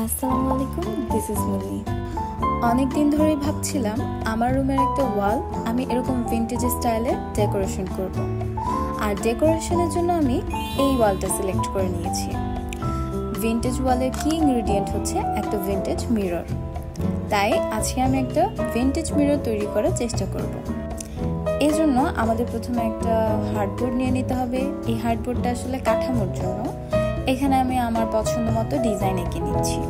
আসসালামু আলাইকুম, this is মিলি। অনেক দিন ধরেই ভাবছিলাম আমার রুমের একটা ওয়াল আমি এরকম ভিন্টেজ স্টাইলে ডেকোরেশন করব। আর ডেকোরেশনের জন্য আমি এই ওয়ালটা সিলেক্ট করে নিয়েছি। ভিন্টেজ ওয়ালের কি ইনগ্রিডিয়েন্ট হচ্ছে একটা ভিন্টেজ মিরর। তাই আজকে আমি একটা ভিন্টেজ মিরর তৈরি করার চেষ্টা করব। এই জন্য আমাদের প্রথমে একটা হার্ডবোর্ড নিয়ে নিতে হবে। এই হার্ডবোর্ডটা আসলে কাঠামোর জন্য। এখানে আমি আমার পছন্দ মতো ডিজাইন এঁকে নিচ্ছি।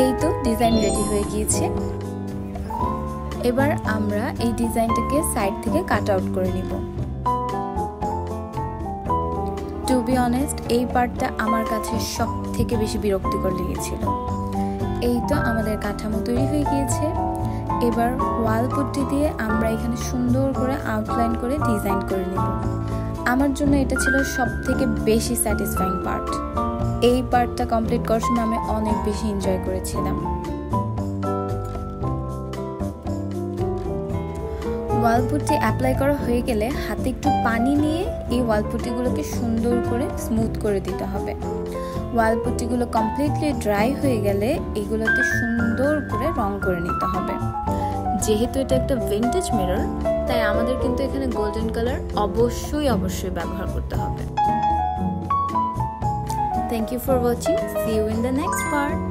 এই তো ডিজাইন রেডি হয়ে গিয়েছে। এবার আমরা এই ডিজাইনটাকে সাইড থেকে কাট আউট করে নিব। টু বি অনেস্ট, এই পার্টটা আমার কাছে সব থেকে বেশি বিরক্তিকর লেগেছিল। এই তো আমাদের কাঠামো তৈরি হয়ে গিয়েছে। এবার ওয়াল পুট্টি দিয়ে আমরা এখানে সুন্দর করে আউটলাইন করে ডিজাইন করে নিব। আমার জন্য এটা ছিল সব থেকে বেশি স্যাটিসফাইং পার্ট। এই পার্টটা কমপ্লিট করার সময় আমি অনেক বেশি এনজয় করেছিলাম। ওয়াল পুট্টি অ্যাপ্লাই করা হয়ে গেলে হাতে একটু পানি নিয়ে এই ওয়াল পুট্টিগুলোকে সুন্দর করে স্মুথ করে দিতে হবে। ওয়াল পুট্টিগুলো কমপ্লিটলি ড্রাই হয়ে গেলে এগুলোকে সুন্দর করে রং করে নিতে হবে। যেহেতু এটা একটা ভিন্টেজ মিরর, তাই আমাদের কিন্তু এখানে গোল্ডেন কালার অবশ্যই ব্যবহার করতে হবে। Thank you for watching. See you in the next part.